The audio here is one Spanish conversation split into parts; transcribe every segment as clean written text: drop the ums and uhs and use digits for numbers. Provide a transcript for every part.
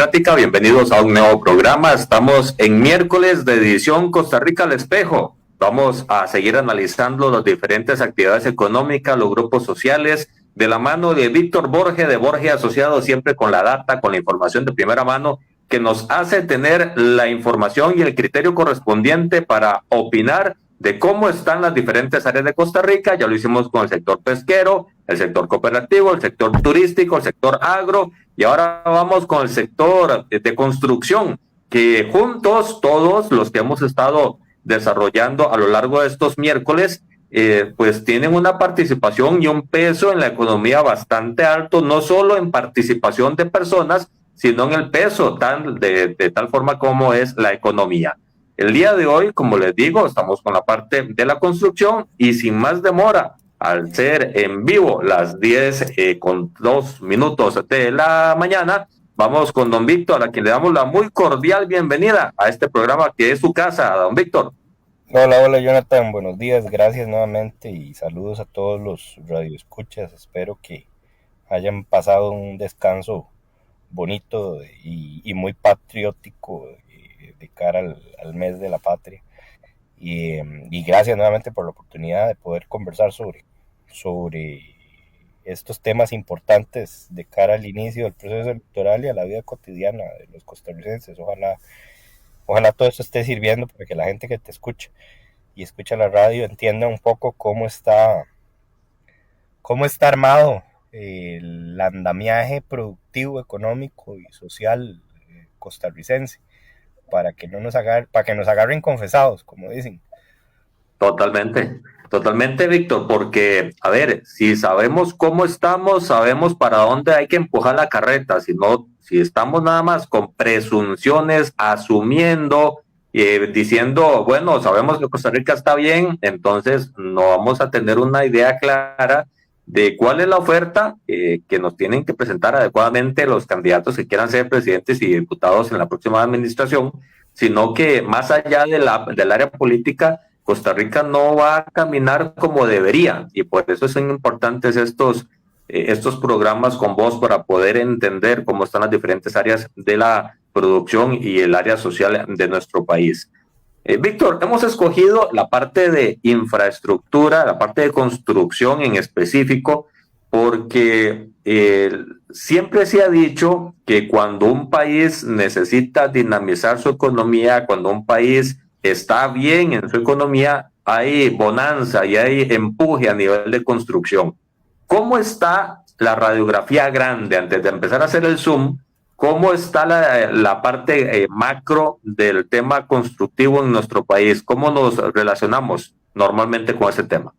Democrática, bienvenidos a un nuevo programa. Estamos en miércoles de edición Costa Rica al Espejo. Vamos a seguir analizando las diferentes actividades económicas, los grupos sociales, de la mano de Víctor Borge, de Borge Asociados, siempre con la data, con la información de primera mano, que nos hace tener la información y el criterio correspondiente para opinar de cómo están las diferentes áreas de Costa Rica. Ya lo hicimos con el sector pesquero, el sector cooperativo, el sector turístico, el sector agro, y ahora vamos con el sector de construcción, que juntos todos los que hemos estado desarrollando a lo largo de estos miércoles, pues tienen una participación y un peso en la economía bastante alto, no solo en participación de personas, sino en el peso de tal forma como es la economía. El día de hoy, como les digo, estamos con la parte de la construcción y sin más demora, al ser en vivo las 10 con 2 minutos de la mañana, vamos con don Víctor, a quien le damos la muy cordial bienvenida a este programa que es su casa. Don Víctor. Hola Jonathan, buenos días, gracias nuevamente y saludos a todos los radioescuchas. Espero que hayan pasado un descanso bonito y muy patriótico de cara al mes de la patria. Y gracias nuevamente por la oportunidad de poder conversar sobre estos temas importantes de cara al inicio del proceso electoral y a la vida cotidiana de los costarricenses. Ojalá todo esto esté sirviendo para que la gente que te escucha y escucha la radio entienda un poco cómo está armado el andamiaje productivo, económico y social costarricense, para que nos agarren confesados, como dicen. Totalmente, Víctor, porque, a ver, si sabemos cómo estamos, sabemos para dónde hay que empujar la carreta. Si estamos nada más con presunciones, asumiendo, diciendo, bueno, sabemos que Costa Rica está bien, entonces no vamos a tener una idea clara de cuál es la oferta que nos tienen que presentar adecuadamente los candidatos que quieran ser presidentes y diputados en la próxima administración, sino que más allá del área política, Costa Rica no va a caminar como debería, y por eso son importantes estos programas con vos para poder entender cómo están las diferentes áreas de la producción y el área social de nuestro país. Víctor, hemos escogido la parte de infraestructura, la parte de construcción en específico, porque siempre se ha dicho que cuando un país necesita dinamizar su economía, cuando un país está bien en su economía, hay bonanza y hay empuje a nivel de construcción. ¿Cómo está la radiografía grande antes de empezar a hacer el zoom? ¿Cómo está la parte macro del tema constructivo en nuestro país? ¿Cómo nos relacionamos normalmente con ese tema?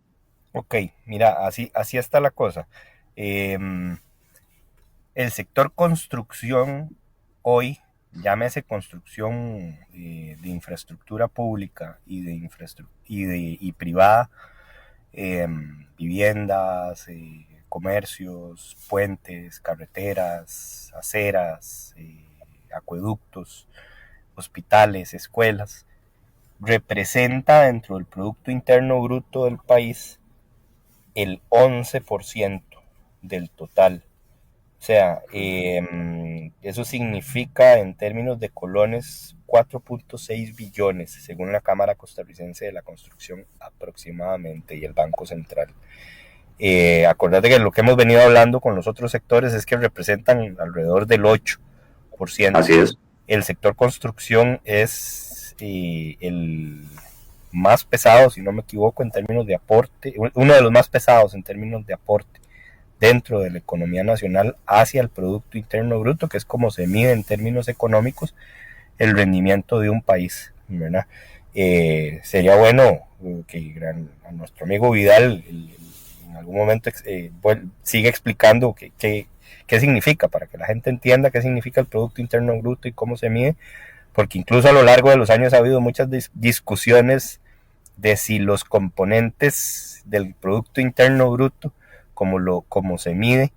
Ok, mira, así está la cosa. El sector construcción hoy, llámese construcción de infraestructura pública y privada, viviendas, comercios, puentes, carreteras, aceras, acueductos, hospitales, escuelas, representa dentro del Producto Interno Bruto del país el 11% del total. O sea, eso significa en términos de colones 4.6 billones, según la Cámara Costarricense de la Construcción aproximadamente y el Banco Central. Acordate que lo que hemos venido hablando con los otros sectores es que representan alrededor del 8%. Así es. El sector construcción es el más pesado, si no me equivoco, en términos de aporte, uno de los más pesados en términos de aporte dentro de la economía nacional hacia el Producto Interno Bruto, que es como se mide en términos económicos el rendimiento de un país, ¿verdad? Sería bueno que a nuestro amigo Vidal en algún momento siga explicando qué significa, para que la gente entienda qué significa el Producto Interno Bruto y cómo se mide, porque incluso a lo largo de los años ha habido muchas discusiones de si los componentes del Producto Interno Bruto, como se mide,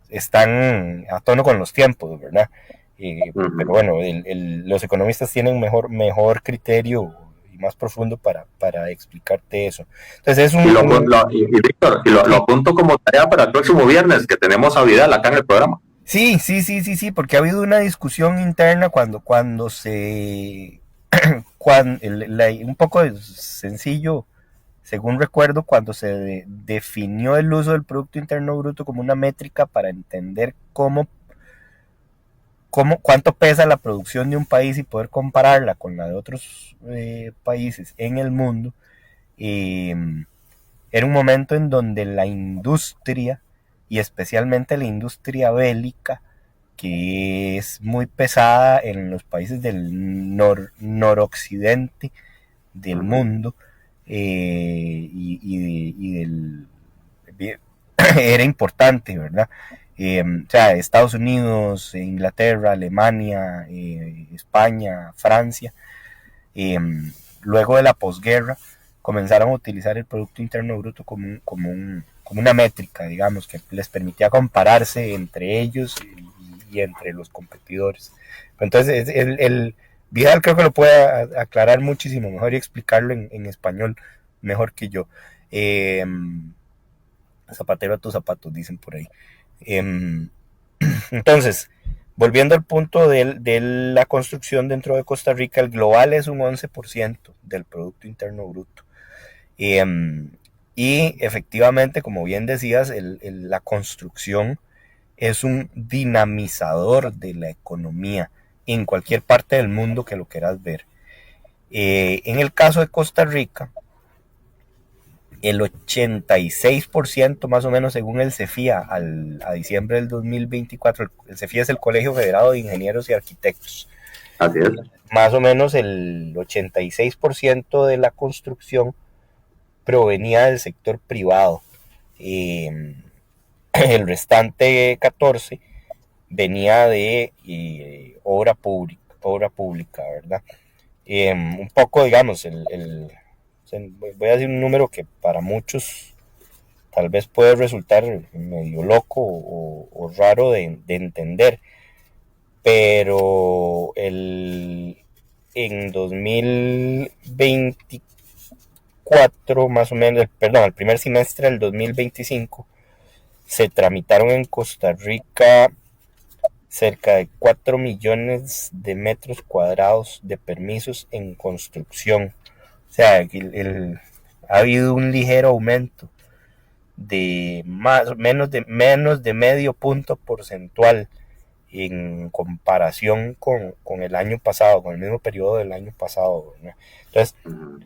están a tono con los tiempos, ¿verdad? Pero bueno, los economistas tienen mejor criterio y más profundo para explicarte eso. Entonces Víctor, lo apunto como tarea para el próximo viernes, que tenemos a Vidal acá en el programa. Sí, porque ha habido una discusión interna cuando se, un poco sencillo, según recuerdo, cuando se definió el uso del Producto Interno Bruto como una métrica para entender cuánto pesa la producción de un país y poder compararla con la de otros países en el mundo. eh, Era un momento en donde la industria, y especialmente la industria bélica, que es muy pesada en los países del noroccidente del Ujú. mundo, y del, era importante, ¿verdad? O sea, Estados Unidos, Inglaterra, Alemania, España, Francia, eh, luego de la posguerra, comenzaron a utilizar el Producto Interno Bruto como una métrica, digamos, que les permitía compararse entre ellos y entre los competidores. Entonces, Vidal creo que lo puede aclarar muchísimo mejor y explicarlo en español mejor que yo. Eh, Zapatero a tus zapatos, dicen por ahí. Eh, entonces, volviendo al punto de la construcción dentro de Costa Rica, el global es un 11% del Producto Interno Bruto. Y efectivamente, como bien decías, la construcción es un dinamizador de la economía en cualquier parte del mundo que lo quieras ver. En el caso de Costa Rica, el 86% más o menos según el CEFIA a diciembre del 2024, el CEFIA es el Colegio Federado de Ingenieros y Arquitectos, Así es. más o menos el 86% de la construcción provenía del sector privado. Eh, el restante 14 venía de obra pública, ¿verdad? Un poco, digamos, voy a decir un número que para muchos tal vez puede resultar medio loco o raro de entender, pero en 2024, más o menos, perdón, el primer semestre del 2025, se tramitaron en Costa Rica cerca de 4 millones de metros cuadrados de permisos en construcción. O sea, ha habido un ligero aumento de menos de medio punto porcentual en comparación con el año pasado, con el mismo periodo del año pasado, ¿verdad? Entonces, Ujú.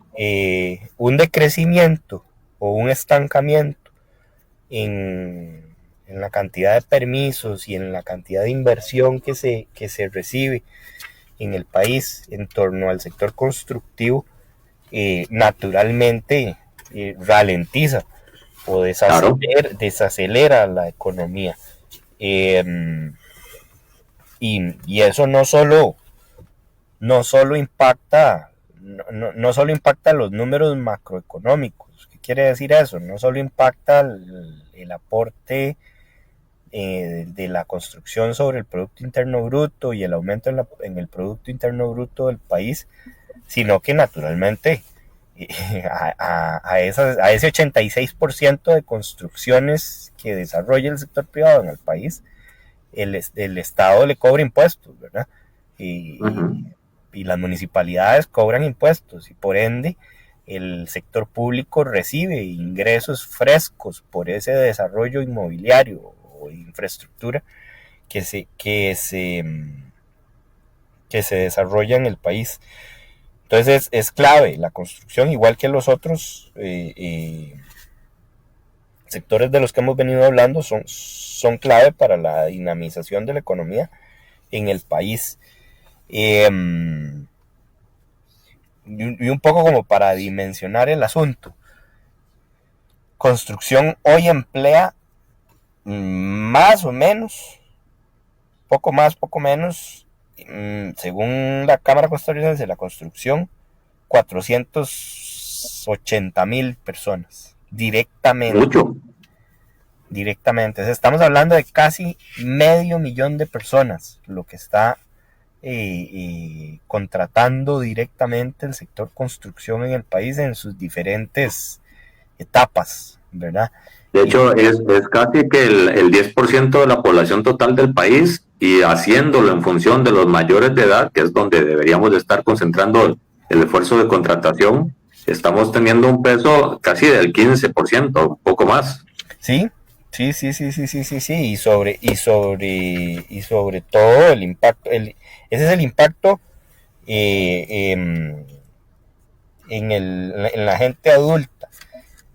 un decrecimiento o un estancamiento en la cantidad de permisos y en la cantidad de inversión que se recibe en el país en torno al sector constructivo, naturalmente ralentiza o Claro. desacelera la economía. Eh, y eso no solo impacta, no solo impacta los números macroeconómicos. ¿Qué quiere decir eso? No solo impacta el aporte de la construcción sobre el Producto Interno Bruto y el aumento en el Producto Interno Bruto del país, sino que naturalmente a ese 86% de construcciones que desarrolla el sector privado en el país, el Estado le cobra impuestos, ¿verdad? Y, Ujú. y las municipalidades cobran impuestos y por ende el sector público recibe ingresos frescos por ese desarrollo inmobiliario o infraestructura que se, que se, que se desarrolla en el país. Entonces es clave la construcción, igual que los otros sectores de los que hemos venido hablando, son clave para la dinamización de la economía en el país. Eh, y un poco como para dimensionar el asunto. Construcción hoy emplea más o menos, poco más, poco menos, según la Cámara Costarricense de la Construcción, 480,000 personas directamente. Mucho. Directamente. O sea, estamos hablando de casi medio millón de personas, lo que está contratando directamente el sector construcción en el país en sus diferentes etapas. ¿verdad? De Y hecho, es casi que el 10% de la población total del país y haciéndolo en función de los mayores de edad, que es donde deberíamos de estar concentrando el esfuerzo de contratación, estamos teniendo un peso casi del 15%, un poco más. sí, sí, y sobre todo el impacto, ese es el impacto eh, em, en la gente adulta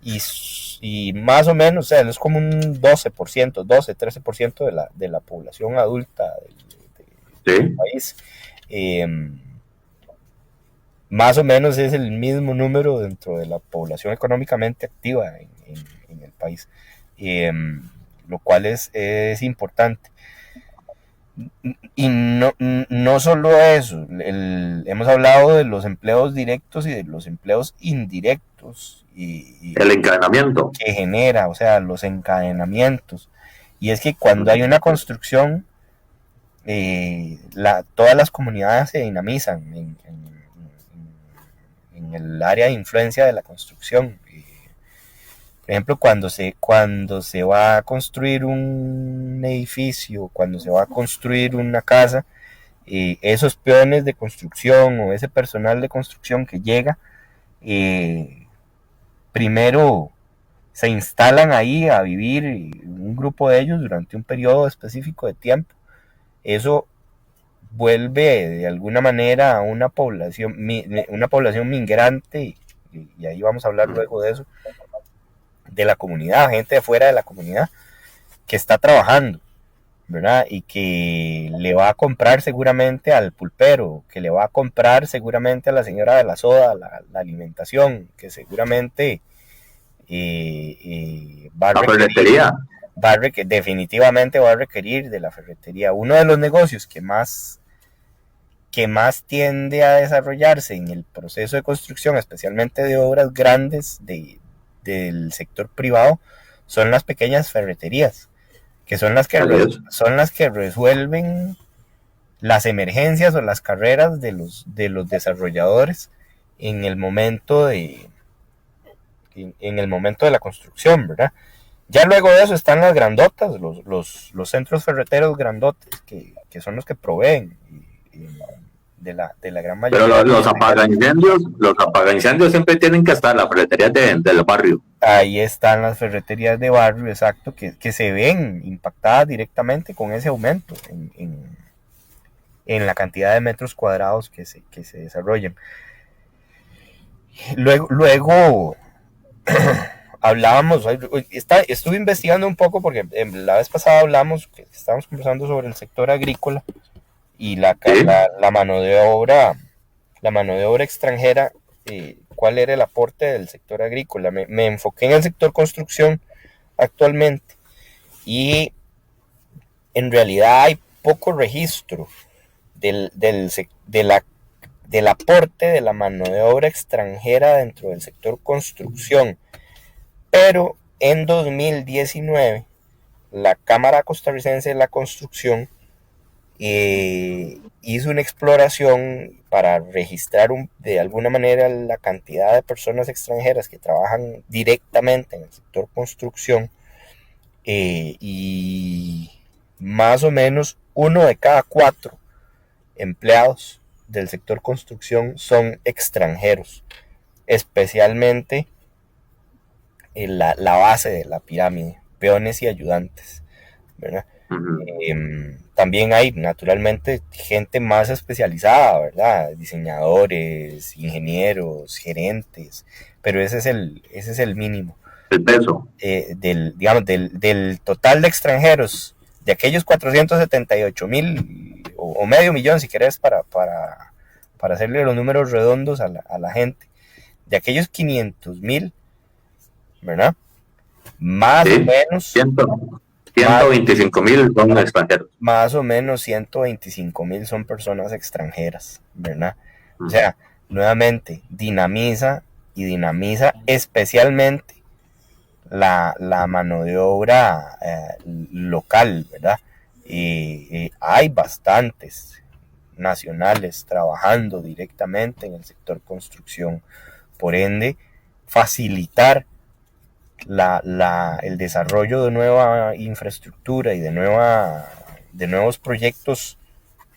y, y más o menos, o sea, es como un 12%, 13% de la población adulta del ¿Sí? país. Eh, Más o menos es el mismo número dentro de la población económicamente activa en el país, eh, lo cual es importante. Y no solo eso, hemos hablado de los empleos directos y de los empleos indirectos El encadenamiento. que genera, o sea, los encadenamientos. Y es que cuando hay una construcción, todas las comunidades se dinamizan en el área de influencia de la construcción. Por ejemplo, cuando se va a construir un edificio, cuando se va a construir una casa, esos peones de construcción o ese personal de construcción que llega, eh, primero se instalan ahí a vivir un grupo de ellos durante un periodo específico de tiempo. Eso vuelve de alguna manera a una población migrante, y ahí vamos a hablar luego de eso, de la comunidad, gente de fuera de la comunidad que está trabajando, ¿verdad? Y que le va a comprar seguramente al pulpero, que le va a comprar seguramente a la señora de la soda, la alimentación, que seguramente va a La requerir, ferretería. definitivamente va a requerir de la ferretería. Uno de los negocios que más tiende a desarrollarse en el proceso de construcción, especialmente de obras grandes del sector privado, son las pequeñas ferreterías, que Así es. son las que resuelven las emergencias o las carreras de los desarrolladores en el momento en el momento de la construcción, ¿verdad? Ya luego de eso están las grandotas, los centros ferreteros grandotes, que son los que proveen de la gran Pero mayoría. los apagaincendios siempre tienen que estar las ferreterías del barrio. Ahí están las ferreterías de barrio, exacto, que se ven impactadas directamente con ese aumento en la cantidad de metros cuadrados que se desarrollan. Luego hablábamos, estuve investigando un poco porque la vez pasada hablamos, que estábamos conversando sobre el sector agrícola y ¿Sí? la mano de obra extranjera, cuál era el aporte del sector agrícola. Me enfoqué en el sector construcción actualmente y en realidad hay poco registro del, del, de la, del aporte de la mano de obra extranjera dentro del sector construcción. Pero en 2019, la Cámara Costarricense de la Construcción hizo una exploración para registrar de alguna manera la cantidad de personas extranjeras que trabajan directamente en el sector construcción, y más o menos uno de cada cuatro empleados del sector construcción son extranjeros, especialmente en la base de la pirámide, peones y ayudantes, ¿verdad? Uh-huh. También hay naturalmente gente más especializada, ¿verdad? Diseñadores, ingenieros, gerentes, pero ese es el mínimo. El peso. Digamos, del total de extranjeros, de aquellos 478,000 o medio millón, si querés, para hacerle los números redondos a la gente, de aquellos 500,000, ¿verdad? Más o ¿Sí? menos, 100, más, 125,000 son extranjeros. más o menos 125,000 son personas extranjeras, ¿verdad? O Uh-huh. sea, nuevamente, dinamiza y dinamiza especialmente la mano de obra local, ¿verdad? Hay bastantes nacionales trabajando directamente en el sector construcción, por ende, facilitar el desarrollo de nueva infraestructura y de nuevos proyectos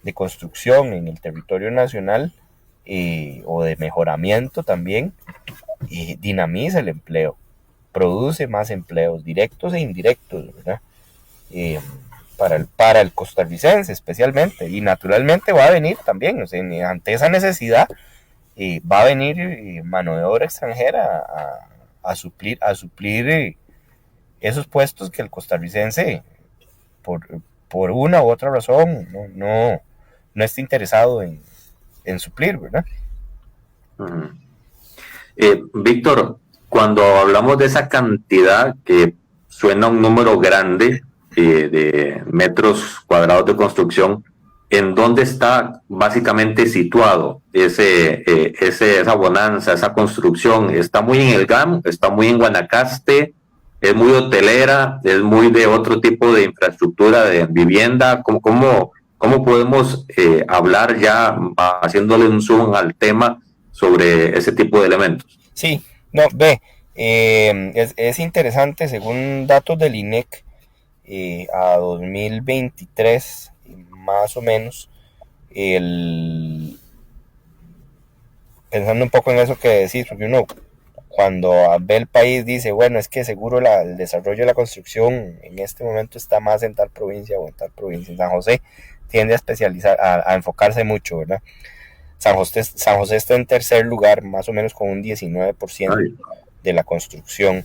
de construcción en el territorio nacional, o de mejoramiento también, dinamiza el empleo, produce más empleos directos e indirectos, ¿verdad? Para el costarricense especialmente, y naturalmente va a venir también, o sea, ante esa necesidad va a venir mano de obra extranjera a suplir esos puestos que el costarricense por una u otra razón no está interesado en suplir, ¿verdad? Uh-huh. Víctor, cuando hablamos de esa cantidad que suena un número grande de metros cuadrados de construcción, ¿en dónde está básicamente situado esa bonanza, esa construcción? ¿Está muy en el GAM? ¿Está muy en Guanacaste? ¿Es muy hotelera? ¿Es muy de otro tipo de infraestructura de vivienda? ¿Cómo podemos hablar ya, haciéndole un zoom al tema sobre ese tipo de elementos? Sí, no, ve, es interesante, según datos del INEC, a 2023, más o menos, pensando un poco en eso que decís, porque uno cuando ve el país dice, bueno, es que seguro el desarrollo de la construcción en este momento está más en tal provincia o en tal provincia. En San José tiende a especializar, a enfocarse mucho, ¿verdad? San José está en tercer lugar, más o menos con un 19% de la construcción.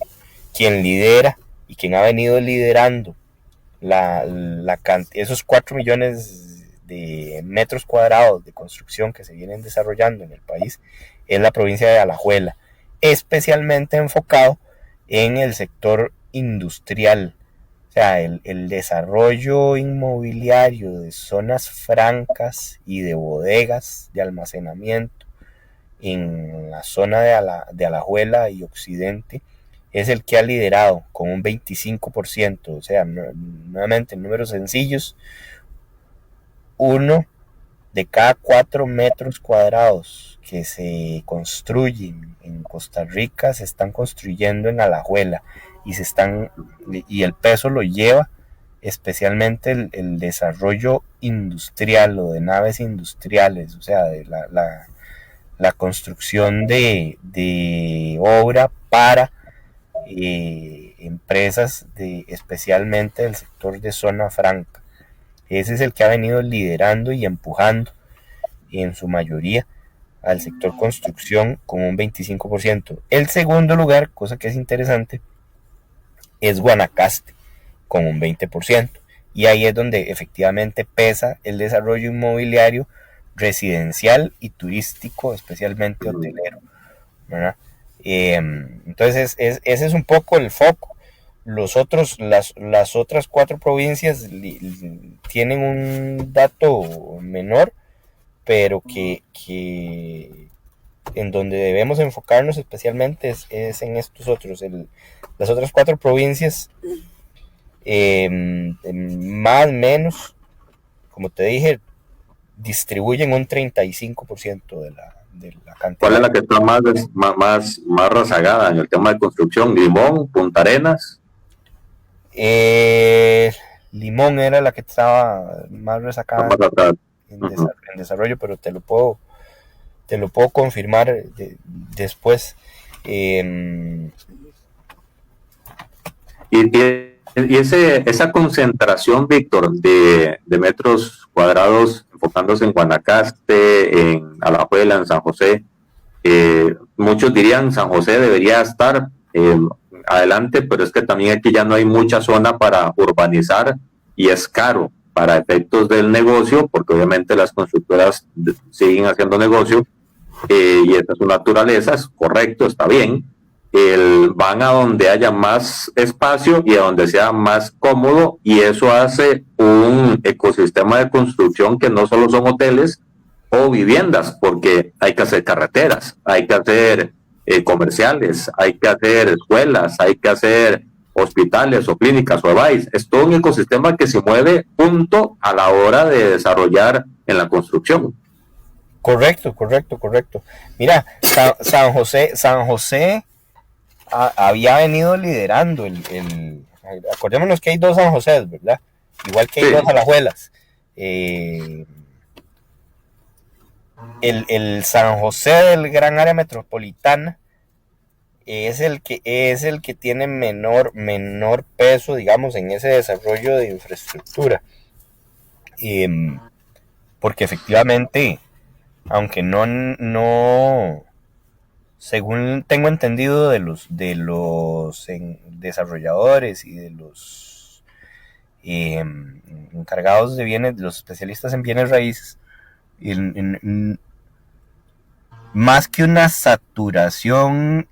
Quien lidera y quien ha venido liderando esos 4 millones de metros cuadrados de construcción que se vienen desarrollando en el país es la provincia de Alajuela, especialmente enfocado en el sector industrial. O sea, el desarrollo inmobiliario de zonas francas y de bodegas de almacenamiento en la zona de Alajuela y Occidente es el que ha liderado con un 25%. O sea, nuevamente en números sencillos, 1 de cada 4 metros cuadrados que se construyen en Costa Rica se están construyendo en Alajuela, y el peso lo lleva especialmente el desarrollo industrial o de naves industriales, o sea, de la construcción de obra para empresas especialmente del sector de zona franca. Ese es el que ha venido liderando y empujando en su mayoría al sector construcción con un 25%. El segundo lugar, cosa que es interesante, es Guanacaste con un 20%. Y ahí es donde efectivamente pesa el desarrollo inmobiliario residencial y turístico, especialmente hotelero, ¿verdad? Entonces ese es un poco el foco. Las otras 4 provincias tienen un dato menor, pero que en donde debemos enfocarnos especialmente es en estos otros. Las otras 4 provincias, más o menos, como te dije, distribuyen un 35% de la cantidad. ¿Cuál es la que está más rezagada en el tema de construcción? ¿Limón, Punta Arenas? Limón era la que estaba más rezagada en desarrollo, pero te lo puedo confirmar después. Y esa concentración, Víctor, de metros cuadrados enfocándose en Guanacaste, en Alajuela, en San José, muchos dirían San José debería estar adelante, pero es que también aquí ya no hay mucha zona para urbanizar y es caro para efectos del negocio, porque obviamente las constructoras siguen haciendo negocio, y esta es su naturaleza, es correcto, está bien. Van a donde haya más espacio y a donde sea más cómodo, y eso hace un ecosistema de construcción que no solo son hoteles o viviendas, porque hay que hacer carreteras, hay que hacer comerciales, hay que hacer escuelas, hay que hacer hospitales o clínicas o EVAIS. Es todo un ecosistema que se mueve junto a la hora de desarrollar en la construcción. Correcto. Mira, San José había venido liderando acordémonos que hay 2 San José, ¿verdad? Igual que hay 2 Alajuelas. El San José del Gran Área Metropolitana es el que tiene menor peso, digamos, en ese desarrollo de infraestructura. Porque efectivamente, aunque no según tengo entendido de los desarrolladores y de los encargados de bienes, los especialistas en bienes raíces, más que una saturación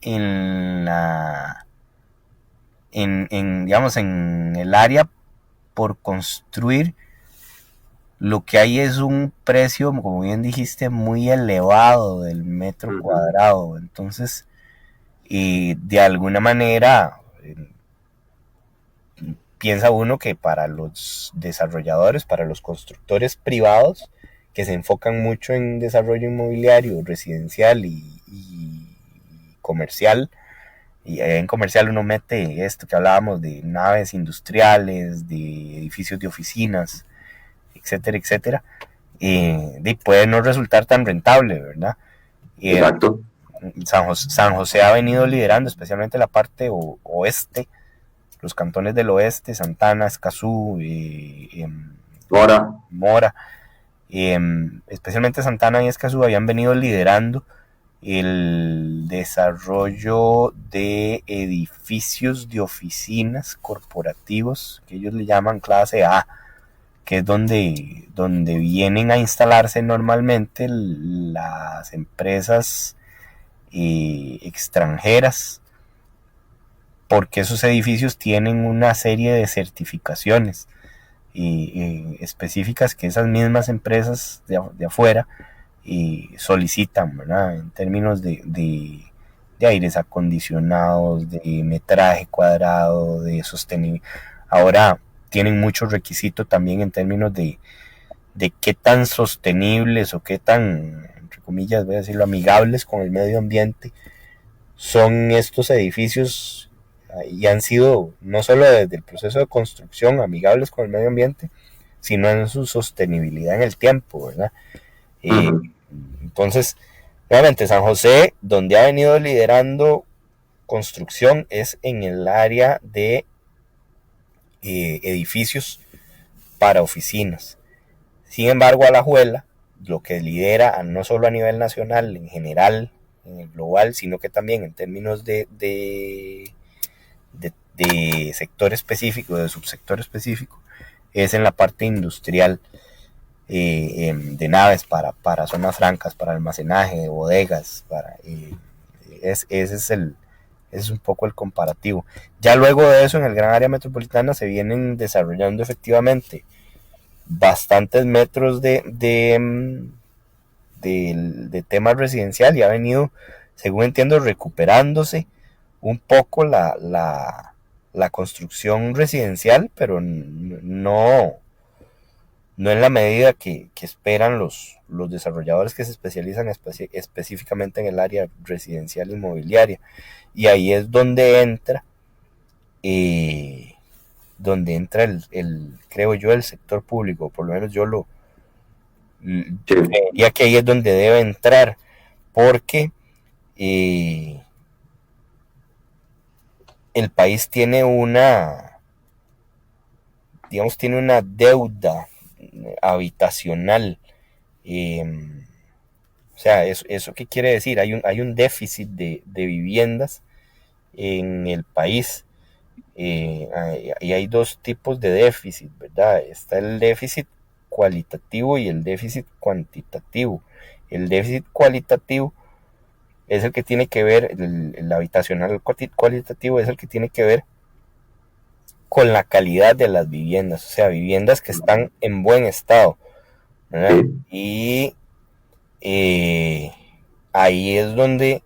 digamos, en el área por construir, lo que hay es un precio, como bien dijiste, muy elevado del metro cuadrado. Entonces, de alguna manera, piensa uno que para los desarrolladores, para los constructores privados, que se enfocan mucho en desarrollo inmobiliario, residencial y comercial, y en comercial uno mete esto que hablábamos de naves industriales, de edificios de oficinas, etcétera, etcétera, puede no resultar tan rentable, ¿verdad? Exacto. San José ha venido liderando, especialmente la parte oeste, los cantones del oeste, Santana, Escazú, Mora, especialmente Santana y Escazú habían venido liderando el desarrollo de edificios de oficinas corporativos, que ellos le llaman clase A, que es donde vienen a instalarse normalmente las empresas extranjeras, porque esos edificios tienen una serie de certificaciones específicas que esas mismas empresas de afuera solicitan, ¿verdad? En términos de aires acondicionados, de metraje cuadrado, de sostenibilidad. Ahora tienen mucho requisito también en términos de qué tan sostenibles o qué tan, entre comillas, voy a decirlo, amigables con el medio ambiente son estos edificios, y han sido no solo desde el proceso de construcción amigables con el medio ambiente, sino en su sostenibilidad en el tiempo, ¿verdad? Entonces, realmente San José, donde ha venido liderando construcción, es en el área de edificios para oficinas. Sin embargo, Alajuela, lo que lidera no solo a nivel nacional, en general, en el global, sino que también en términos de sector específico, de subsector específico, es en la parte industrial, de naves para zonas francas, para almacenaje, de bodegas, ese es un poco el comparativo. Ya luego de eso, en el gran área metropolitana se vienen desarrollando efectivamente bastantes metros de tema residencial, y ha venido, según entiendo, recuperándose un poco la construcción residencial, pero no en la medida que esperan los desarrolladores que se especializan específicamente en el área residencial inmobiliaria. Y ahí es donde entra creo yo, el sector público, por lo menos yo diría que ahí es donde debe entrar, porque el país tiene tiene una deuda habitacional. O sea, ¿eso qué quiere decir? Hay un déficit de viviendas en el país. Y hay 2 tipos de déficit, ¿verdad? Está el déficit cualitativo y el déficit cuantitativo. El déficit cualitativo es el que tiene que ver, el habitacional cualitativo es el que tiene que ver con la calidad de las viviendas, o sea, viviendas que están en buen estado, ¿verdad? Y ahí es donde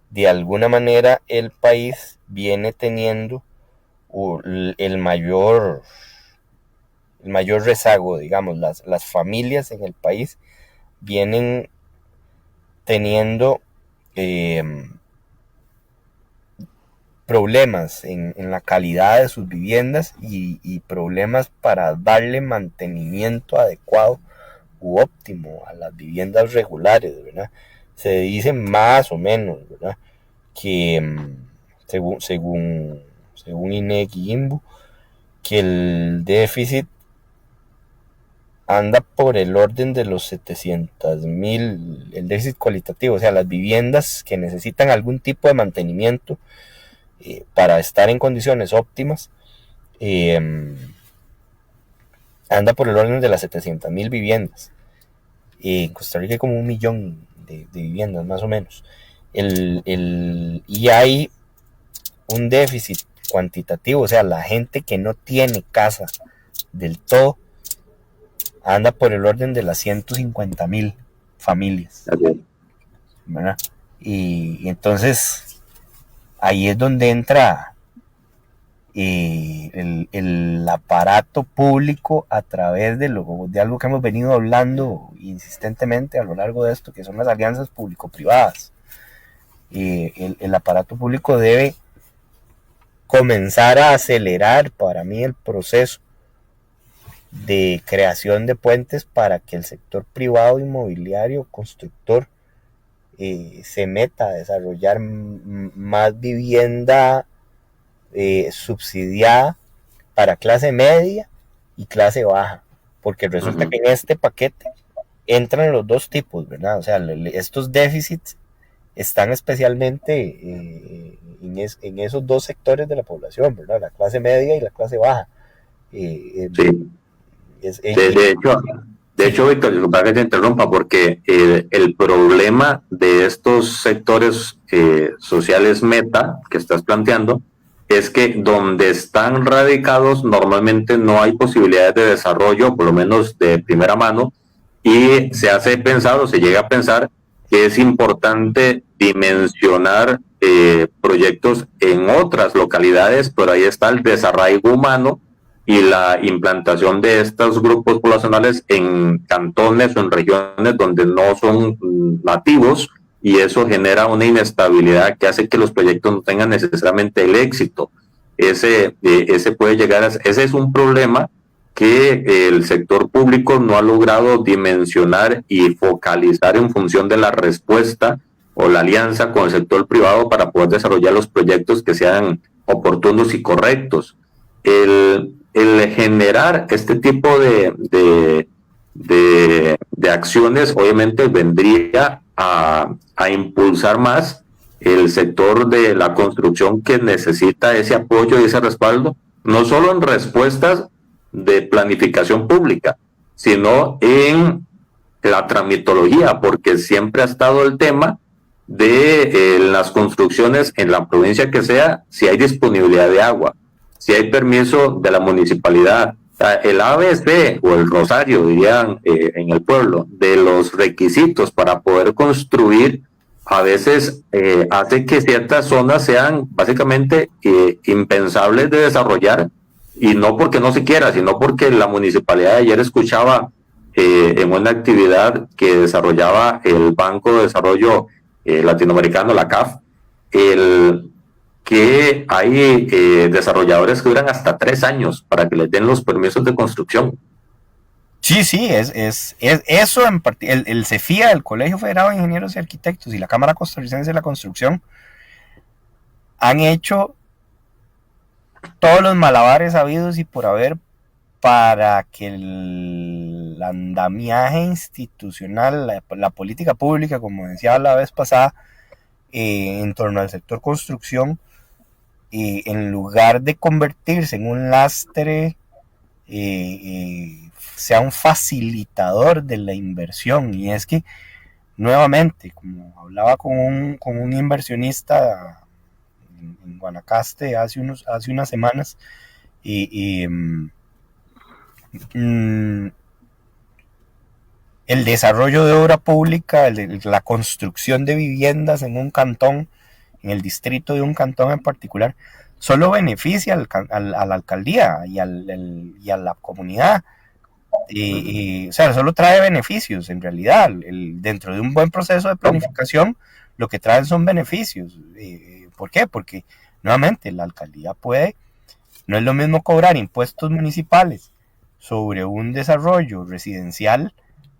de alguna manera el país viene teniendo el mayor rezago, digamos. Las familias en el país vienen teniendo problemas en la calidad de sus viviendas y problemas para darle mantenimiento adecuado u óptimo a las viviendas regulares, ¿verdad? Se dice más o menos, ¿verdad?, que según INEC y INBU, que el déficit anda por el orden de los 700,000, el déficit cualitativo, o sea, las viviendas que necesitan algún tipo de mantenimiento para estar en condiciones óptimas, anda por el orden de las 700,000 viviendas. En Costa Rica hay como 1,000,000 de viviendas, más o menos. Y hay un déficit cuantitativo, o sea, la gente que no tiene casa del todo anda por el orden de las 150,000 familias, ¿verdad? Y entonces ahí es donde entra el aparato público a través de algo que hemos venido hablando insistentemente a lo largo de esto, que son las alianzas público-privadas. El aparato público debe comenzar a acelerar, para mí, el proceso de creación de puentes para que el sector privado inmobiliario constructor se meta a desarrollar más vivienda subsidiada para clase media y clase baja, porque resulta que en este paquete entran los dos tipos, ¿verdad? O sea, estos déficits están especialmente en esos dos sectores de la población, ¿verdad? La clase media y la clase baja. Sí. De hecho, Víctor, disculpa que te interrumpa, porque el problema de estos sectores sociales meta que estás planteando es que donde están radicados normalmente no hay posibilidades de desarrollo, por lo menos de primera mano, y se hace pensar o se llega a pensar que es importante dimensionar proyectos en otras localidades, pero ahí está el desarraigo humano y la implantación de estos grupos poblacionales en cantones o en regiones donde no son nativos, y eso genera una inestabilidad que hace que los proyectos no tengan necesariamente el éxito. Ese es un problema que el sector público no ha logrado dimensionar y focalizar en función de la respuesta o la alianza con el sector privado para poder desarrollar los proyectos que sean oportunos y correctos. El generar este tipo de acciones obviamente vendría a impulsar más el sector de la construcción, que necesita ese apoyo y ese respaldo, no solo en respuestas de planificación pública, sino en la tramitología, porque siempre ha estado el tema de las construcciones en la provincia que sea, si hay disponibilidad de agua, si hay permiso de la municipalidad. El ABC o el rosario, dirían en el pueblo, de los requisitos para poder construir, a veces hace que ciertas zonas sean básicamente impensables de desarrollar, y no porque no se quiera, sino porque la municipalidad, ayer escuchaba en una actividad que desarrollaba el Banco de Desarrollo Latinoamericano, la CAF, que hay desarrolladores que duran hasta 3 años para que les den los permisos de construcción. Sí, es eso en el CEFIA, el Colegio Federado de Ingenieros y Arquitectos, y la Cámara Costarricense de la Construcción han hecho todos los malabares habidos y por haber para que el andamiaje institucional, la política pública, como decía la vez pasada, en torno al sector construcción, en lugar de convertirse en un lastre, sea un facilitador de la inversión. Y es que, nuevamente, como hablaba con un inversionista en Guanacaste hace unas semanas, el desarrollo de obra pública, la construcción de viviendas en un cantón, en el distrito de un cantón en particular, solo beneficia a la alcaldía y a la comunidad. O sea, solo trae beneficios en realidad. Dentro de un buen proceso de planificación, lo que traen son beneficios. ¿Por qué? Porque nuevamente la alcaldía puede, no es lo mismo cobrar impuestos municipales sobre un desarrollo residencial,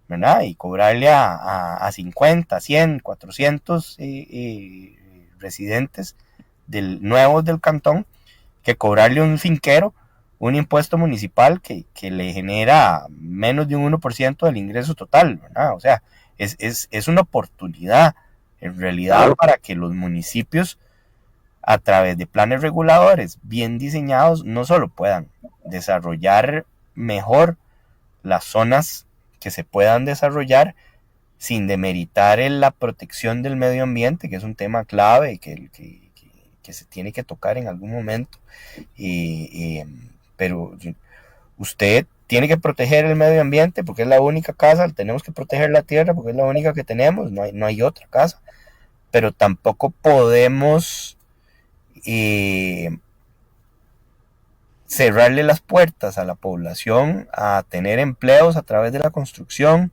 ¿verdad? Y cobrarle a 50, 100, 400 residentes nuevos del cantón, que cobrarle a un finquero un impuesto municipal que le genera menos de un 1% del ingreso total, ¿verdad? O sea, es una oportunidad en realidad, claro, para que los municipios, a través de planes reguladores bien diseñados, no solo puedan desarrollar mejor las zonas que se puedan desarrollar sin demeritar en la protección del medio ambiente, que es un tema clave que se tiene que tocar en algún momento, pero usted tiene que proteger el medio ambiente porque es la única casa, tenemos que proteger la tierra porque es la única que tenemos, no hay otra casa, pero tampoco podemos cerrarle las puertas a la población a tener empleos a través de la construcción,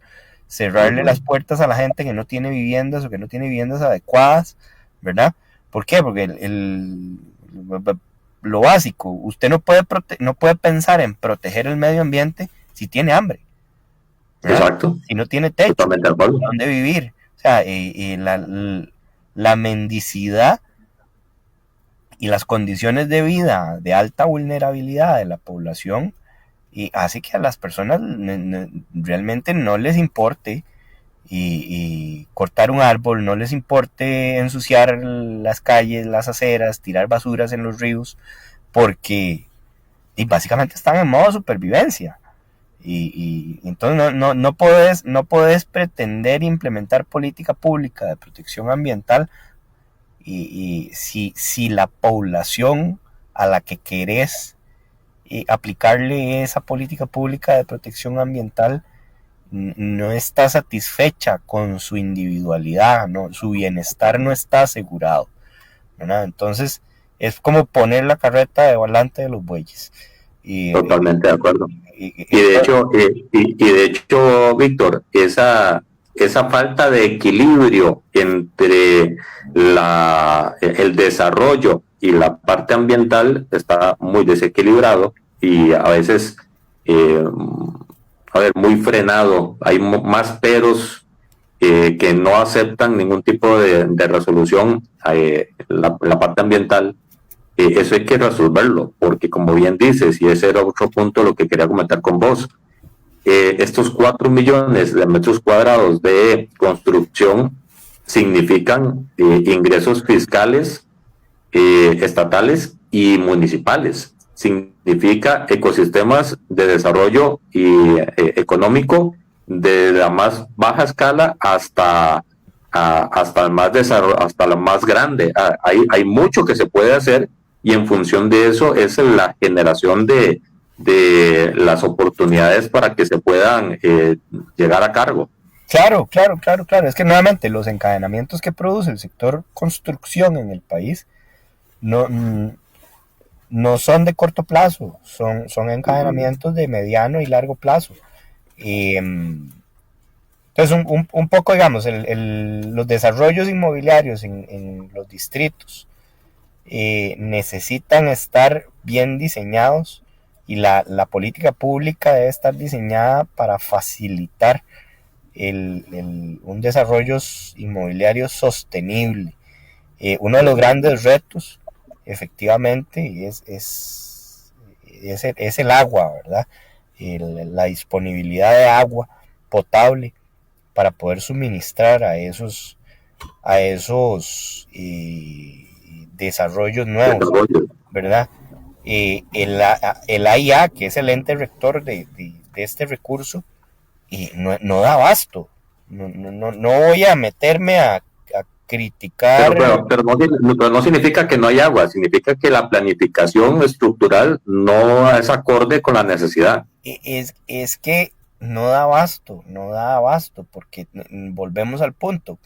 cerrarle las puertas a la gente que no tiene viviendas o que no tiene viviendas adecuadas, ¿verdad? ¿Por qué? Porque lo básico, usted no puede pensar en proteger el medio ambiente si tiene hambre, ¿verdad? Exacto. Si no tiene techo, ¿dónde vivir? O sea, la mendicidad y las condiciones de vida de alta vulnerabilidad de la población hace que a las personas realmente no les importe y cortar un árbol, no les importe ensuciar las calles, las aceras, tirar basuras en los ríos, porque básicamente están en modo supervivencia. Y entonces no puedes pretender implementar política pública de protección ambiental y si la población a la que querés aplicarle esa política pública de protección ambiental no está satisfecha con su individualidad, ¿no? Su bienestar no está asegurado, ¿verdad? Entonces es como poner la carreta delante de los bueyes. Totalmente de acuerdo. Y de hecho, Víctor, esa falta de equilibrio entre el desarrollo y la parte ambiental está muy desequilibrado y a veces muy frenado. Hay más peros que no aceptan ningún tipo de resolución. La parte ambiental, eso hay que resolverlo, porque como bien dices, y ese era otro punto lo que quería comentar con vos, estos 4 millones de metros cuadrados de construcción significan ingresos fiscales, estatales y municipales. Significa ecosistemas de desarrollo y económico de la más baja escala hasta la más grande. Hay mucho que se puede hacer y en función de eso es la generación de las oportunidades para que se puedan llegar a cargo. Claro. Es que nuevamente los encadenamientos que produce el sector construcción en el país no son de corto plazo, son encadenamientos de mediano y largo plazo. Entonces, un poco, digamos, los desarrollos inmobiliarios en los distritos necesitan estar bien diseñados y la política pública debe estar diseñada para facilitar un desarrollo inmobiliario sostenible. Uno de los grandes retos, efectivamente, es el agua, ¿verdad? La disponibilidad de agua potable para poder suministrar a esos desarrollos nuevos, ¿verdad? El AIA, que es el ente rector de este recurso, no da abasto. No voy a meterme a criticar. Pero no significa que no hay agua, significa que la planificación estructural no es acorde con la necesidad. Es que no da abasto, porque volvemos al punto.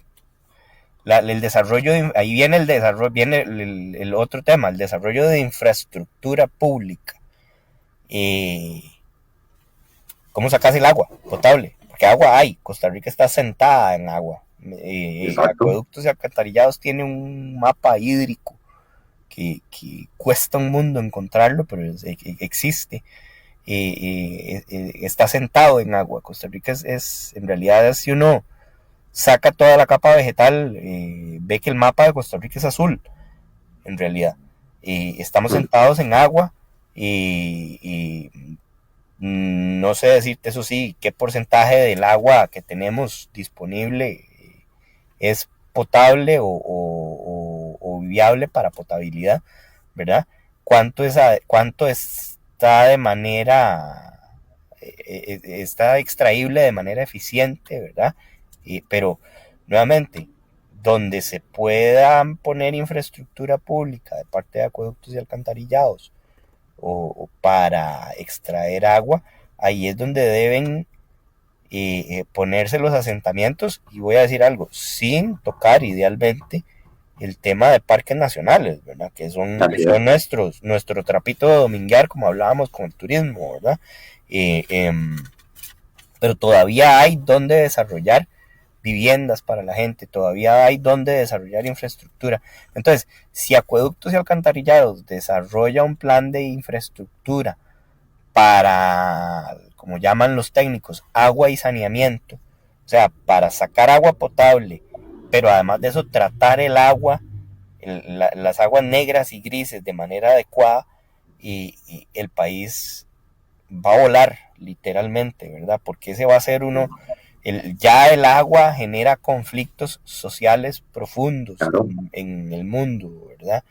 El desarrollo, ahí viene el desarrollo, viene el otro tema, el desarrollo de infraestructura pública. ¿Cómo sacas el agua potable? Porque agua hay, Costa Rica está sentada en agua. Acueductos y alcantarillados tiene un mapa hídrico que cuesta un mundo encontrarlo, pero existe. Está sentado en agua. Costa Rica en realidad, si uno saca toda la capa vegetal, ve que el mapa de Costa Rica es azul, en realidad. Estamos sentados en agua y no sé decirte, eso sí, qué porcentaje del agua que tenemos disponible es potable o viable para potabilidad, ¿verdad? ¿Cuánto está de manera, está extraíble de manera eficiente, ¿verdad? Pero, nuevamente, donde se puedan poner infraestructura pública de parte de acueductos y alcantarillados o para extraer agua, ahí es donde deben ponerse los asentamientos. Y voy a decir algo, sin tocar idealmente el tema de parques nacionales, ¿verdad? Que son nuestro trapito de dominguear, como hablábamos con el turismo, ¿verdad? Pero todavía hay donde desarrollar viviendas para la gente, todavía hay donde desarrollar infraestructura. Entonces, si Acueductos y Alcantarillados desarrolla un plan de infraestructura para, como llaman los técnicos, agua y saneamiento, o sea, para sacar agua potable, pero además de eso tratar el agua, las aguas negras y grises de manera adecuada, y el país va a volar literalmente, ¿verdad? Porque ese va a ser ya el agua genera conflictos sociales profundos, claro, en el mundo, ¿verdad?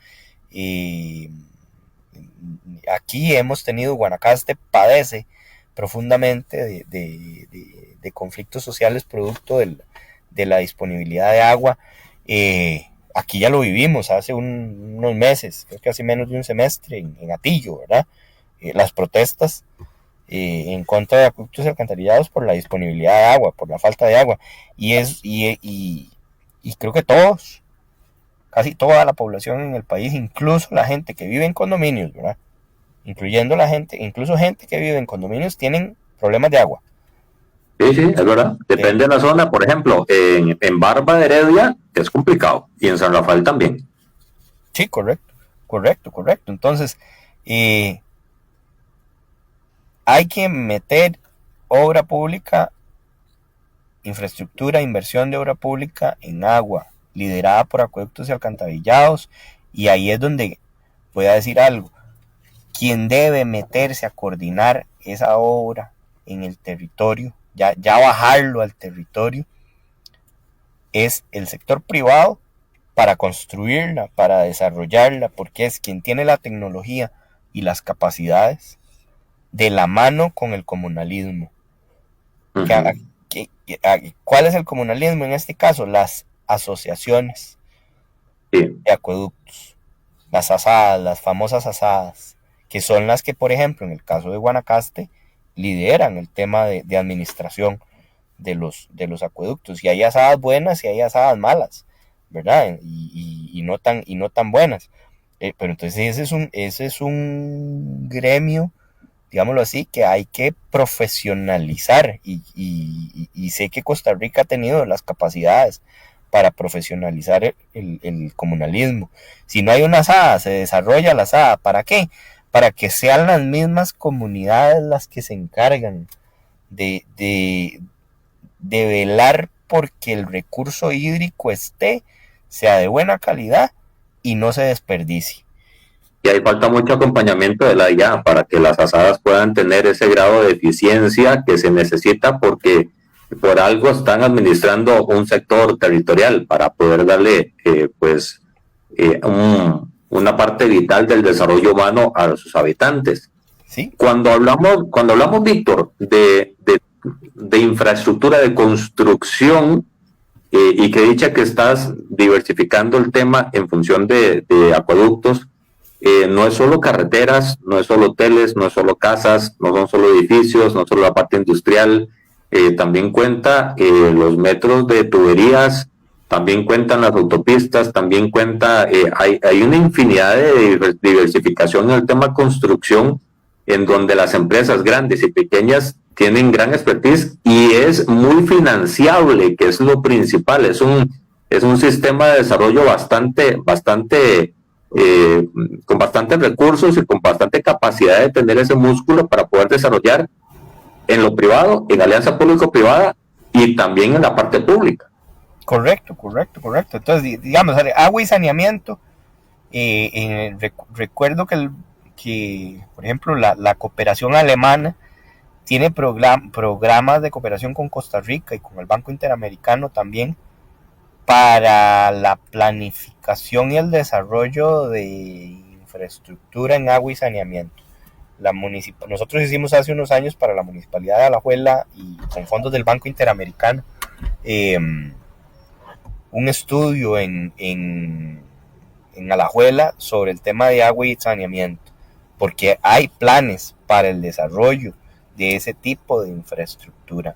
Y aquí hemos tenido, Guanacaste padece profundamente de conflictos sociales producto de la disponibilidad de agua. Aquí ya lo vivimos hace unos meses, creo que hace menos de un semestre, en Atillo, ¿verdad? Las protestas en contra de acueductos y alcantarillados por la disponibilidad de agua, por la falta de agua. Y creo que casi toda la población en el país, incluso la gente que vive en condominios, ¿verdad? Incluso gente que vive en condominios, tienen problemas de agua. Sí, es verdad. Depende de la zona. Por ejemplo, en Barba de Heredia es complicado y en San Rafael también. Sí, correcto. Entonces, hay que meter obra pública, infraestructura, inversión de obra pública en agua, liderada por acueductos y alcantarillados, y ahí es donde voy a decir algo. Quien debe meterse a coordinar esa obra en el territorio, ya bajarlo al territorio, es el sector privado para construirla, para desarrollarla, porque es quien tiene la tecnología y las capacidades, de la mano con el comunalismo. Uh-huh. ¿Cuál es el comunalismo en este caso? Las asociaciones de acueductos, las asadas, las famosas asadas, que son las que, por ejemplo, en el caso de Guanacaste, lideran el tema de administración de los acueductos. Y hay asadas buenas y hay asadas malas, ¿verdad? Y no tan buenas. Pero entonces ese es un gremio, digámoslo así, que hay que profesionalizar, y sé que Costa Rica ha tenido las capacidades para profesionalizar el comunalismo. Si no hay una asada, se desarrolla la asada. ¿Para qué? Para que sean las mismas comunidades las que se encargan de velar porque el recurso hídrico sea de buena calidad y no se desperdicie. Y ahí falta mucho acompañamiento de la IA para que las asadas puedan tener ese grado de eficiencia que se necesita, porque por algo están administrando un sector territorial para poder darle una parte vital del desarrollo humano a sus habitantes. ¿Sí? Cuando hablamos, Víctor, de infraestructura, de construcción, y que dicha que estás diversificando el tema en función de acueductos, no es solo carreteras, no es solo hoteles, no es solo casas, no son solo edificios, no solo la parte industrial, también cuenta los metros de tuberías, también cuentan las autopistas, también cuenta, hay una infinidad de diversificación en el tema construcción, en donde las empresas grandes y pequeñas tienen gran expertise y es muy financiable, que es lo principal. Es un sistema de desarrollo bastante con bastantes recursos y con bastante capacidad de tener ese músculo para poder desarrollar en lo privado, en alianza público-privada y también en la parte pública. Correcto. Entonces, digamos, agua y saneamiento. Recuerdo que, por ejemplo, la cooperación alemana tiene programas de cooperación con Costa Rica y con el Banco Interamericano también para la planificación y el desarrollo de infraestructura en agua y saneamiento. Nosotros hicimos hace unos años para la Municipalidad de Alajuela y con fondos del Banco Interamericano un estudio en Alajuela sobre el tema de agua y saneamiento, porque hay planes para el desarrollo de ese tipo de infraestructura.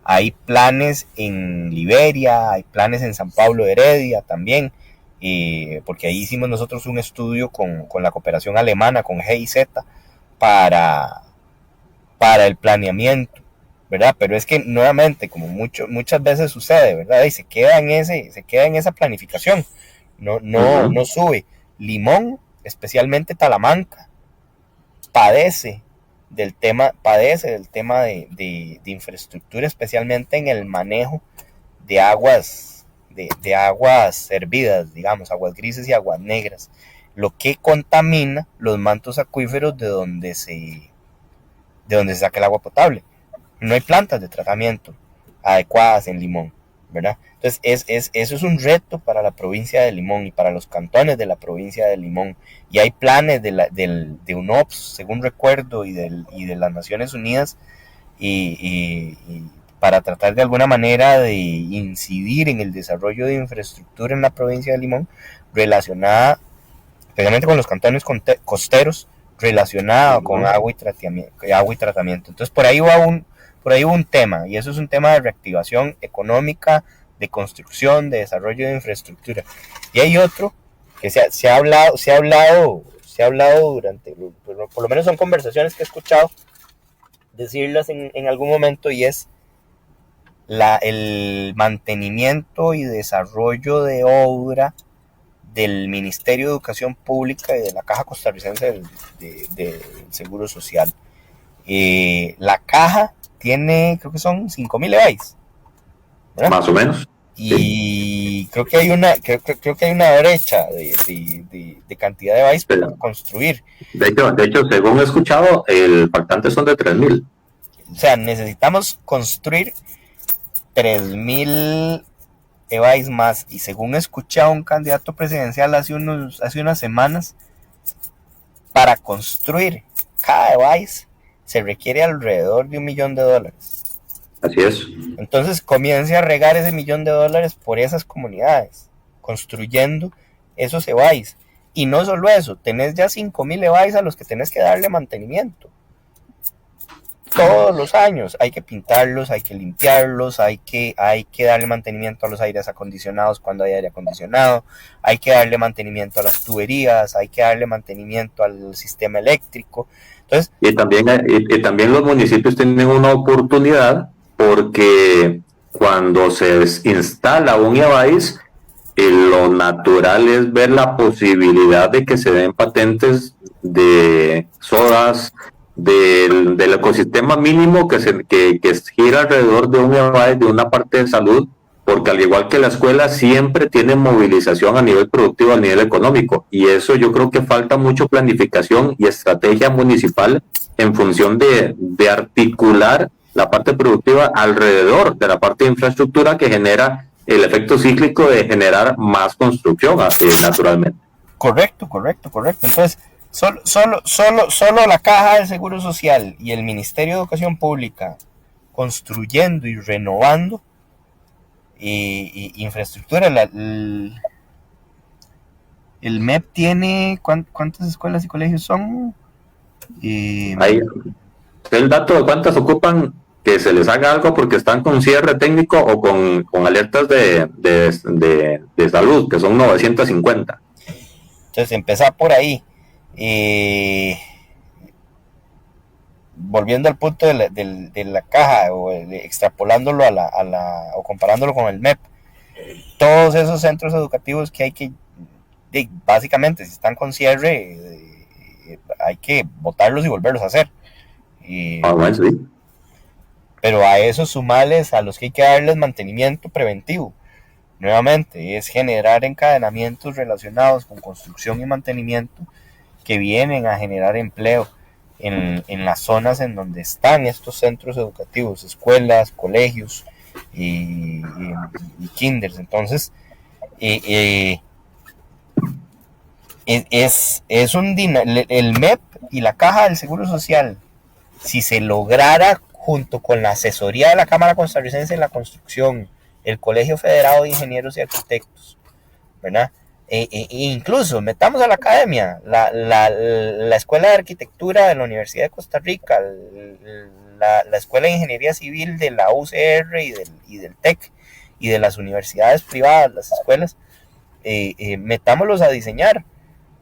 Hay planes en Liberia, hay planes en San Pablo de Heredia también, porque ahí hicimos nosotros un estudio con la cooperación alemana, con GIZ, para el planeamiento, ¿verdad? Pero es que nuevamente, como muchas veces sucede, ¿verdad? Y se queda en esa planificación, no sube. Limón, especialmente Talamanca, padece del tema de infraestructura, especialmente en el manejo de aguas hervidas, digamos, aguas grises y aguas negras, lo que contamina los mantos acuíferos de donde se saca el agua potable. No hay plantas de tratamiento adecuadas en Limón, ¿verdad? Entonces eso es un reto para la provincia de Limón y para los cantones de la provincia de Limón, y hay planes de UNOPS, según recuerdo, y de las Naciones Unidas, y para tratar de alguna manera de incidir en el desarrollo de infraestructura en la provincia de Limón relacionada especialmente con los cantones costeros, relacionada con agua y tratamiento. Entonces por ahí va un tema, y eso es un tema de reactivación económica, de construcción, de desarrollo de infraestructura. Y hay otro que se ha hablado durante, por lo menos son conversaciones que he escuchado decirlas en algún momento, y es el mantenimiento y desarrollo de obra del Ministerio de Educación Pública y de la Caja Costarricense del Seguro Social. La caja tiene, creo que son 5,000 EBAIS, ¿verdad? Más o menos. Y sí. creo que hay una brecha de cantidad de EBAIS para construir. De hecho, según he escuchado, el faltante son de 3,000. O sea, necesitamos construir 3,000 EBAIS más, y según escuché a un candidato presidencial hace unas semanas, para construir cada EBAIS se requiere alrededor de $1 millón. Así es. Entonces comience a regar ese $1 millón por esas comunidades, construyendo esos EBAIS. Y no solo eso, tenés ya 5,000 EBAIS a los que tenés que darle mantenimiento. Todos los años hay que pintarlos, hay que limpiarlos, hay que darle mantenimiento a los aires acondicionados cuando hay aire acondicionado, hay que darle mantenimiento a las tuberías, hay que darle mantenimiento al sistema eléctrico. Entonces, y también los municipios tienen una oportunidad, porque cuando se instala un EBAIS, lo natural es ver la posibilidad de que se den patentes de sodas, del ecosistema mínimo que gira alrededor de un EBAIS, de una parte de salud, porque al igual que la escuela siempre tiene movilización a nivel productivo, a nivel económico, y eso yo creo que falta mucho planificación y estrategia municipal en función de articular la parte productiva alrededor de la parte de infraestructura, que genera el efecto cíclico de generar más construcción naturalmente. Correcto. Entonces, solo la Caja del Seguro Social y el Ministerio de Educación Pública construyendo y renovando infraestructura. El MEP tiene ¿cuántas escuelas y colegios son? Ahí, el dato de cuántas ocupan, que se les haga algo porque están con cierre técnico o con alertas de salud, que son 950. Entonces, empezar por ahí. Volviendo al punto de la caja, o extrapolándolo o comparándolo con el MEP, todos esos centros educativos que hay que básicamente si están con cierre, hay que botarlos y volverlos a hacer. Bueno, sí. Pero a esos sumales a los que hay que darles mantenimiento preventivo. Nuevamente, es generar encadenamientos relacionados con construcción y mantenimiento que vienen a generar empleo en las zonas en donde están estos centros educativos, escuelas, colegios y kinders. Entonces, el MEP y la Caja del Seguro Social, si se lograra junto con la asesoría de la Cámara Costarricense de la Construcción, el Colegio Federado de Ingenieros y Arquitectos, ¿verdad? Incluso metamos a la academia, la Escuela de Arquitectura de la Universidad de Costa Rica, la Escuela de Ingeniería Civil de la UCR y del TEC y de las universidades privadas, las escuelas, metámoslos a diseñar,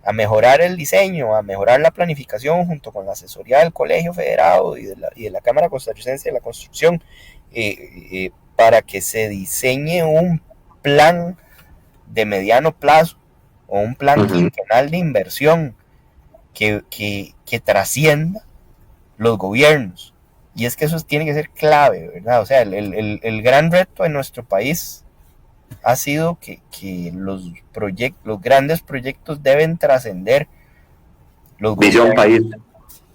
a mejorar el diseño, a mejorar la planificación junto con la asesoría del Colegio Federado y de la Cámara Costarricense de la Construcción, para que se diseñe un plan de mediano plazo o un plan quinquenal de inversión que trascienda los gobiernos. Y es que eso tiene que ser clave, ¿verdad? O sea, el gran reto en nuestro país ha sido que los grandes proyectos deben trascender los visión gobiernos. país.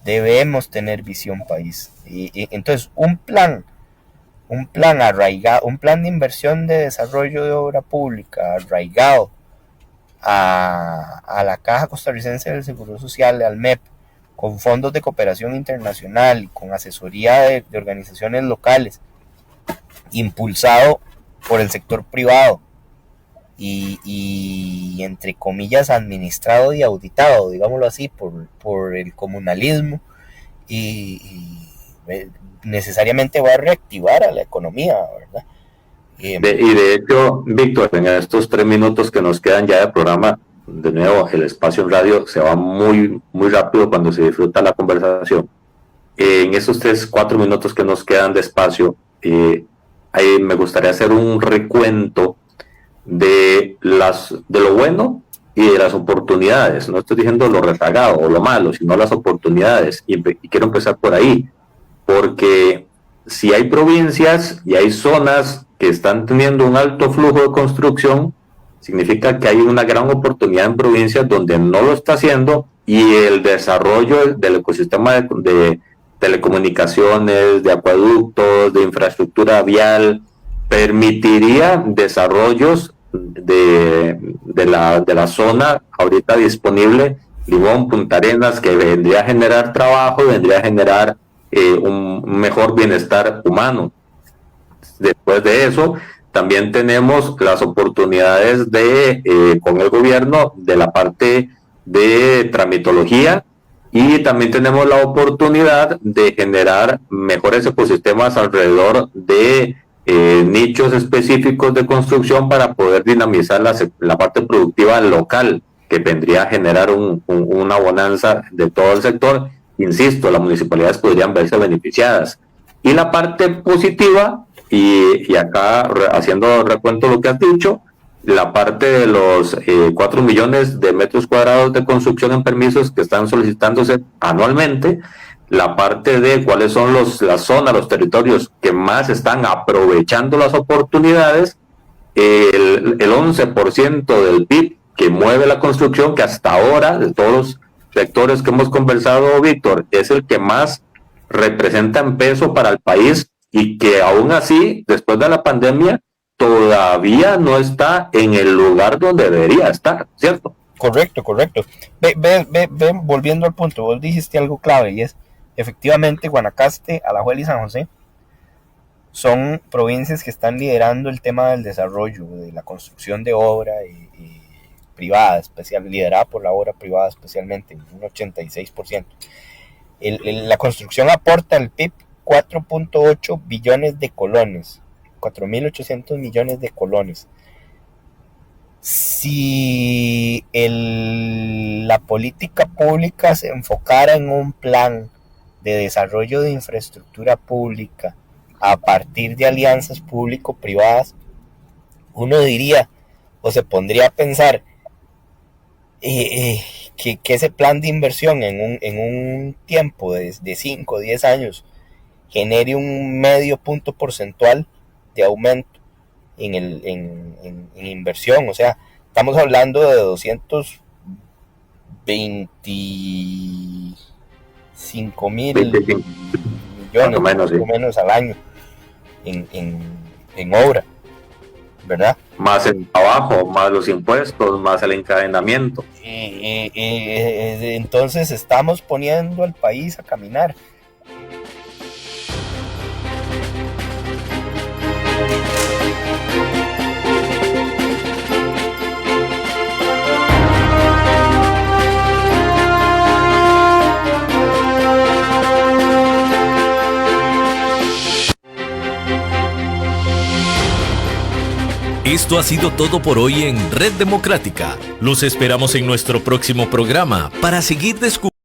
Debemos tener visión país. Y entonces, un plan arraigado, un plan de inversión de desarrollo de obra pública arraigado a la Caja Costarricense del Seguro Social, al MEP, con fondos de cooperación internacional y con asesoría de organizaciones locales, impulsado por el sector privado y entre comillas administrado y auditado, digámoslo así, por el comunalismo, y necesariamente va a reactivar a la economía, ¿verdad? Y de hecho, Víctor, en estos 3 minutos que nos quedan ya de programa, de nuevo, el espacio en radio se va muy, muy rápido cuando se disfruta la conversación. En esos 4 minutos que nos quedan de espacio, ahí me gustaría hacer un recuento de lo bueno y de las oportunidades. No estoy diciendo lo rezagado o lo malo, sino las oportunidades. Y quiero empezar por ahí, porque si hay provincias y hay zonas que están teniendo un alto flujo de construcción, significa que hay una gran oportunidad en provincias donde no lo está haciendo, y el desarrollo del ecosistema de telecomunicaciones, de acueductos, de infraestructura vial, permitiría desarrollos de la zona ahorita disponible, Limón, Punta Arenas, que vendría a generar trabajo, vendría a generar un mejor bienestar humano. Después de eso, también tenemos las oportunidades con el gobierno de la parte de tramitología, y también tenemos la oportunidad de generar mejores ecosistemas alrededor de nichos específicos de construcción para poder dinamizar la parte productiva local, que vendría a generar una bonanza de todo el sector. Insisto, las municipalidades podrían verse beneficiadas. Y la parte positiva, y acá haciendo recuento de lo que has dicho, la parte de los 4 millones de metros cuadrados de construcción en permisos que están solicitándose anualmente, la parte de cuáles son las zonas, los territorios que más están aprovechando las oportunidades, el 11% del PIB que mueve la construcción, que hasta ahora, de todos los sectores que hemos conversado, Víctor, es el que más representa en peso para el país, y que aún así, después de la pandemia, todavía no está en el lugar donde debería estar, ¿cierto? Correcto. Ve, volviendo al punto, vos dijiste algo clave, y es, efectivamente, Guanacaste, Alajuela y San José son provincias que están liderando el tema del desarrollo, de la construcción de obra y privada, liderada por la obra privada especialmente, un 86%. La construcción aporta al PIB 4.8 billones de colones, 4.800 millones de colones. Si la política pública se enfocara en un plan de desarrollo de infraestructura pública a partir de alianzas público-privadas, uno diría, o se pondría a pensar, que ese plan de inversión en un tiempo de 5 o 10 años genere un medio punto porcentual de aumento en inversión. O sea, estamos hablando de 225 mil 25, más millones o menos, sí. más o menos al año en obra, ¿verdad? Más el trabajo, más los impuestos, más el encadenamiento. Entonces estamos poniendo al país a caminar. Esto ha sido todo por hoy en Red Democrática. Los esperamos en nuestro próximo programa para seguir descubriendo